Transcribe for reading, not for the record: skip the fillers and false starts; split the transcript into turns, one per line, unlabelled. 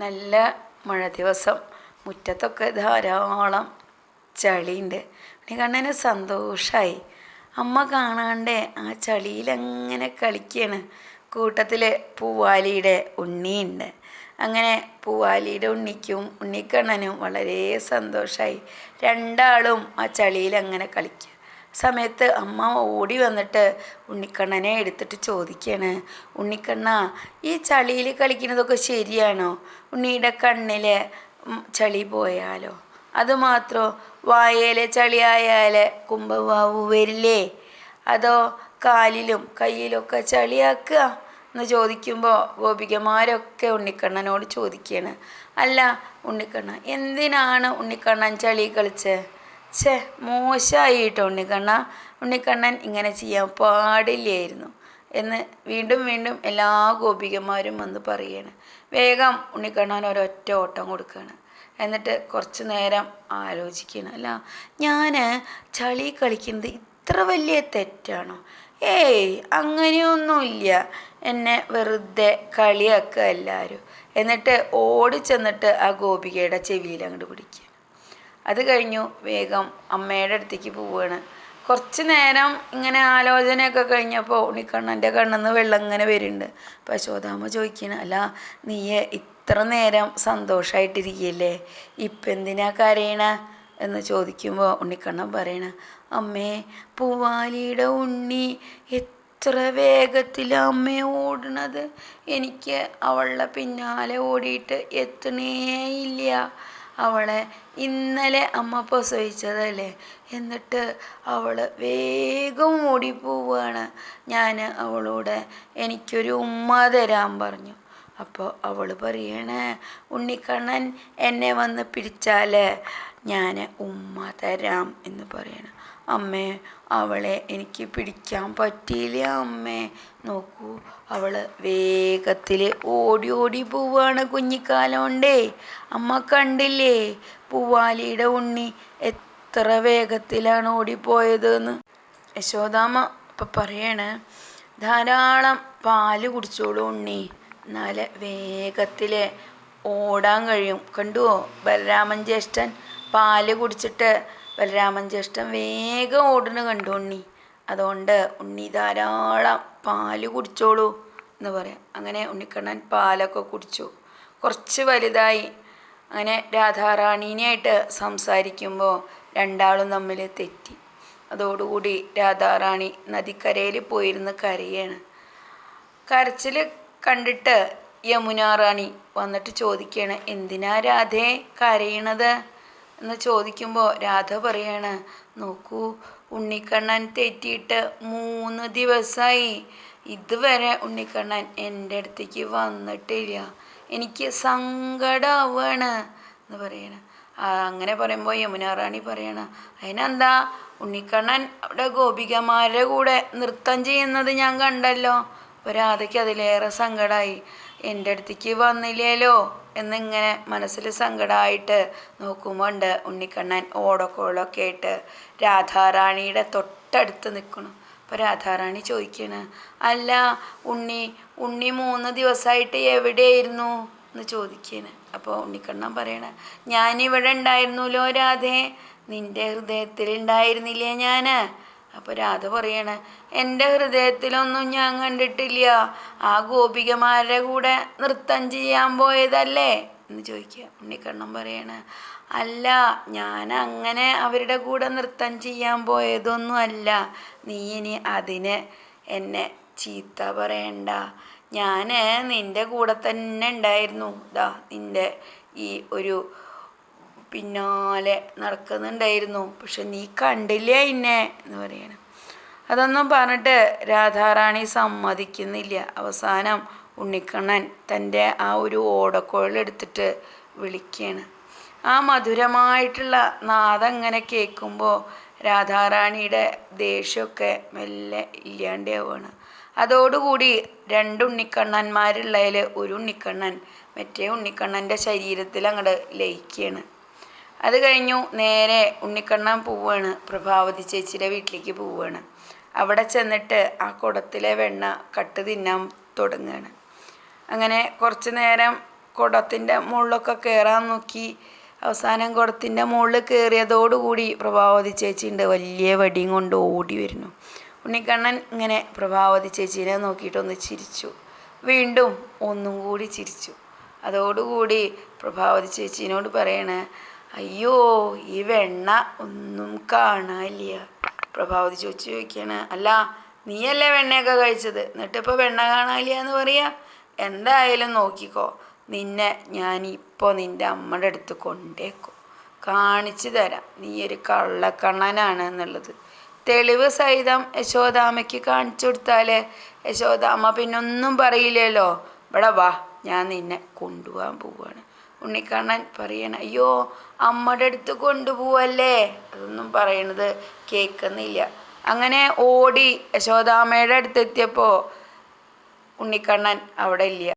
നല്ല മഴ ദിവസം. മുറ്റത്തൊക്കെ ധാരാളം ചളിയുണ്ട്. ഉണ്ണിക്കണ്ണന് സന്തോഷമായി. അമ്മ കാണാണ്ട് ആ ചളിയിലങ്ങനെ കളിക്കുകയാണ്. കൂട്ടത്തിൽ പൂവാലിയുടെ ഉണ്ണിയുണ്ട്. അങ്ങനെ പൂവാലിയുടെ ഉണ്ണിക്കും ഉണ്ണിക്കണ്ണനും വളരെ സന്തോഷമായി. രണ്ടാളും ആ ചളിയിലങ്ങനെ കളിക്കുക സമയത്ത് അമ്മ ഓടി വന്നിട്ട് ഉണ്ണിക്കണ്ണനെ എടുത്തിട്ട് ചോദിക്കുകയാണ്, ഉണ്ണിക്കണ്ണ, ഈ ചളിയിൽ കളിക്കുന്നതൊക്കെ ശരിയാണോ? ഉണ്ണിയുടെ കണ്ണിൽ ചളി പോയാലോ? അതുമാത്രോ വായയിലെ ചളിയായാൽ കുംഭവാവു വരില്ലേ? അതോ കാലിലും കയ്യിലൊക്കെ ചളിയാക്കുക എന്ന് ചോദിക്കുമ്പോൾ ഗോപികമാരൊക്കെ ഉണ്ണിക്കണ്ണനോട് ചോദിക്കുകയാണ്, അല്ല ഉണ്ണിക്കണ്ണ, എന്തിനാണ് ഉണ്ണിക്കണ്ണൻ ചളി കളിച്ചത്? ഛേ, മോശമായി കേട്ടോ ഉണ്ണിക്കണ്ണ, ഉണ്ണിക്കണ്ണൻ ഇങ്ങനെ ചെയ്യാൻ പാടില്ലായിരുന്നു എന്ന് വീണ്ടും വീണ്ടും എല്ലാ ഗോപികമാരും വന്ന് പറയാണ്. വേഗം ഉണ്ണിക്കണ്ണൻ ഒരൊറ്റ ഓട്ടം കൊടുക്കുകയാണ്. എന്നിട്ട് കുറച്ച് നേരം ആലോചിക്കുകയാണ്, അല്ല ഞാൻ ചളി കളിക്കുന്നത് ഇത്ര വലിയ തെറ്റാണോ? ഏയ്, അങ്ങനെയൊന്നുമില്ല, എന്നെ വെറുതെ കളിയാക്കുക എല്ലാവരും. എന്നിട്ട് ഓടി ചെന്നിട്ട് ആ ഗോപികയുടെ ചെവിയിൽ അങ്ങോട്ട് പിടിക്കുക. അത് കഴിഞ്ഞു വേഗം അമ്മയുടെ അടുത്തേക്ക് പോവുകയാണ്. കുറച്ച് നേരം ഇങ്ങനെ ആലോചനയൊക്കെ കഴിഞ്ഞപ്പോൾ ഉണ്ണിക്കണ്ണൻ്റെ കണ്ണിൽ നിന്ന് വെള്ളം ഇങ്ങനെ വരുന്നുണ്ട്. അപ്പോൾ യശോദാമ്മ ചോദിക്കണം, അല്ല നീ ഇത്ര നേരം സന്തോഷമായിട്ടിരിക്കുകയല്ലേ, ഇപ്പം എന്തിനാ കരയണ എന്ന് ചോദിക്കുമ്പോൾ ഉണ്ണിക്കണ്ണൻ പറയണ, അമ്മേ, പൂവാലിയുടെ ഉണ്ണി എത്ര വേഗത്തിലാണ് അമ്മേ ഓടണത്. എനിക്ക് അവളുടെ പിന്നാലെ ഓടിയിട്ട് എത്തണേയില്ല. അവളെ ഇന്നലെ അമ്മ പ്രസവിച്ചതല്ലേ, എന്നിട്ട് അവൾ വേഗം ഓടിപ്പോവുകയാണ്. ഞാൻ അവളോട് എനിക്കൊരു ഉമ്മ തരാൻ പറഞ്ഞു. അപ്പോൾ അവൾ പറയണേ, ഉണ്ണിക്കണ്ണൻ എന്നെ വന്ന് പിടിച്ചാൽ ഞാൻ ഉമ്മ തരാം എന്ന് പറയണം. അമ്മേ, അവളെ എനിക്ക് പിടിക്കാൻ പറ്റിയില്ല അമ്മേ. നോക്കൂ, അവൾ വേഗത്തിൽ ഓടി ഓടി പോവാണ് കുഞ്ഞിക്കാലം കൊണ്ടേ. അമ്മ കണ്ടില്ലേ പൂവാലിയുടെ ഉണ്ണി എത്ര വേഗത്തിലാണ് ഓടിപ്പോയതെന്ന്. യശോദാമ്മ ഇപ്പം പറയണേ, ധാരാളം പാല് കുടിച്ചോളൂ ഉണ്ണി, എന്നാലേ വേഗത്തിൽ ഓടാൻ കഴിയും. കണ്ടുവോ, ബലരാമൻ ജ്യേഷ്ഠൻ പാല് കുടിച്ചിട്ട് ബലരാമൻ ജ്യേഷ്ഠൻ വേഗം ഓടുന്നു കണ്ടു ഉണ്ണി. അതുകൊണ്ട് ഉണ്ണി ധാരാളം പാല് കുടിച്ചോളൂ എന്ന് പറയാം. അങ്ങനെ ഉണ്ണിക്കണ്ണൻ പാലൊക്കെ കുടിച്ചു. കുറച്ച് വലുതായി. അങ്ങനെ രാധാറാണീനായിട്ട് സംസാരിക്കുമ്പോൾ രണ്ടാളും തമ്മിൽ തെറ്റി. അതോടുകൂടി രാധാറാണി നദിക്കരയിൽ പോയിരുന്ന് കരയാണ്. കരച്ചിൽ കണ്ടിട്ട് യമുന റാണി വന്നിട്ട് ചോദിക്കുകയാണ്, എന്തിനാ രാധേ കരയണത് എന്ന് ചോദിക്കുമ്പോൾ രാധ പറയാണ്, നോക്കൂ, ഉണ്ണിക്കണ്ണൻ തെറ്റിയിട്ട് 3 ദിവസമായി. ഇതുവരെ ഉണ്ണിക്കണ്ണൻ എൻ്റെ അടുത്തേക്ക് വന്നിട്ടില്ല. എനിക്ക് സങ്കടമാവുകയാണ് എന്ന് പറയണ. അങ്ങനെ പറയുമ്പോൾ യമുന റാണി പറയണ, അതിനെന്താ, ഉണ്ണിക്കണ്ണൻ അവിടെ ഗോപികമാരുടെ കൂടെ നൃത്തം ചെയ്യുന്നത് ഞാൻ കണ്ടല്ലോ. അപ്പോൾ രാധയ്ക്ക് അതിലേറെ സങ്കടമായി. എൻ്റെ അടുത്തേക്ക് വന്നില്ലല്ലോ എന്നിങ്ങനെ മനസ്സിൽ സങ്കടമായിട്ട് നോക്കുമ്പോൾ ഉണ്ട് ഉണ്ണിക്കണ്ണൻ ഓടക്കോളൊക്കെ ആയിട്ട് രാധാറാണിയുടെ തൊട്ടടുത്ത് നിൽക്കണം. അപ്പോൾ രാധാറാണി ചോദിക്കണ്, അല്ല ഉണ്ണി 3 ദിവസമായിട്ട് എവിടെയായിരുന്നു എന്ന് ചോദിക്കണ്. അപ്പോൾ ഉണ്ണിക്കണ്ണൻ പറയണ, ഞാനിവിടെ ഉണ്ടായിരുന്നല്ലോ രാധേ, നിൻ്റെ ഹൃദയത്തിൽ ഉണ്ടായിരുന്നില്ലേ ഞാൻ? അപ്പോൾ രാധ പറയണ, എൻ്റെ ഹൃദയത്തിലൊന്നും ഞാൻ കണ്ടിട്ടില്ല, ആ ഗോപികമാരുടെ കൂടെ നൃത്തം ചെയ്യാൻ പോയതല്ലേ എന്ന് ചോദിക്കുക. ഉണ്ണിക്കണ്ണൻ പറയണ, അല്ല, ഞാൻ അങ്ങനെ അവരുടെ കൂടെ നൃത്തം ചെയ്യാൻ പോയതൊന്നും അല്ല. നീ ഇനി അതിന് എന്നെ ചീത്ത പറയണ്ട. ഞാൻ നിൻ്റെ കൂടെ തന്നെ ഉണ്ടായിരുന്നു. ദാ നിൻ്റെ ഈ ഒരു പിന്നാലെ നടക്കുന്നുണ്ടായിരുന്നു, പക്ഷെ നീ കണ്ടില്ല എന്നെ എന്ന് പറയണം. അതൊന്നും പറഞ്ഞിട്ട് രാധാറാണി സമ്മതിക്കുന്നില്ല. അവസാനം ഉണ്ണിക്കണ്ണൻ തൻ്റെ ആ ഒരു ഓടക്കുഴലെടുത്തിട്ട് വിളിക്കുകയാണ്. ആ മധുരമായിട്ടുള്ള നാദം ഇങ്ങനെ കേൾക്കുമ്പോൾ രാധാറാണിയുടെ ദേഷ്യമൊക്കെ മെല്ലെ ഇല്ലാണ്ടാവുകയാണ്. അതോടുകൂടി 2 ഉണ്ണിക്കണ്ണന്മാരുള്ളതിൽ ഒരു ഉണ്ണിക്കണ്ണൻ മറ്റേ ഉണ്ണിക്കണ്ണൻ്റെ ശരീരത്തിൽ അങ്ങോട്ട് ലയിക്കുകയാണ്. അത് കഴിഞ്ഞു നേരെ ഉണ്ണിക്കണ്ണൻ പോവുകയാണ്, പ്രഭാവതി ചേച്ചിയുടെ വീട്ടിലേക്ക് പോവുകയാണ്. അവിടെ ചെന്നിട്ട് ആ കുടത്തിലെ വെണ്ണ കട്ട് തിന്നാൻ തുടങ്ങുകയാണ്. അങ്ങനെ കുറച്ച് നേരം കുടത്തിൻ്റെ മുകളിലൊക്കെ കയറാൻ നോക്കി. അവസാനം കുടത്തിൻ്റെ മുകളിൽ കയറിയതോടുകൂടി പ്രഭാവതി ചേച്ചിയുണ്ട് വലിയ വടിയും കൊണ്ട് ഓടി വരുന്നു. ഉണ്ണിക്കണ്ണൻ ഇങ്ങനെ പ്രഭാവതി ചേച്ചീനെ നോക്കിയിട്ടൊന്ന് ചിരിച്ചു. വീണ്ടും ഒന്നും കൂടി ചിരിച്ചു. അതോടുകൂടി പ്രഭാവതി ചേച്ചീനോട് പറയണേ, അയ്യോ ഈ വെണ്ണ ഒന്നും കാണാനില്ല. പ്രഭാവതി ചേച്ചി ചോദിക്കണേ, അല്ല നീയല്ലേ വെണ്ണയൊക്കെ കഴിച്ചത്, എന്നിട്ടിപ്പോൾ വെണ്ണ കാണാനില്ല എന്ന് പറയാ? എന്തായാലും നോക്കിക്കോ, നിന്നെ ഞാനിപ്പോൾ നിൻ്റെ അമ്മയുടെ അടുത്ത് കൊണ്ടേക്കും, കാണിച്ചു തരാം നീ ഒരു കള്ളക്കണ്ണനാണ് എന്നുള്ളത്. തെളിവ് സഹിതം യശോദാമ്മയ്ക്ക് കാണിച്ചു കൊടുത്താൽ യശോദാമ്മ പിന്നൊന്നും പറയില്ലല്ലോ. ഇവിടെ വാ, ഞാൻ നിന്നെ കൊണ്ടുപോകാൻ പോവുകയാണ്. ഉണ്ണിക്കണ്ണൻ പറയണ, അയ്യോ അമ്മയുടെ അടുത്ത് കൊണ്ടുപോവല്ലേ, അതൊന്നും പറയണത് കേൾക്കുന്നില്ല. അങ്ങനെ ഓടി യശോദാമ്മയുടെ അടുത്തെത്തിയപ്പോൾ ഉണ്ണിക്കണ്ണൻ അവിടെ ഇല്ല.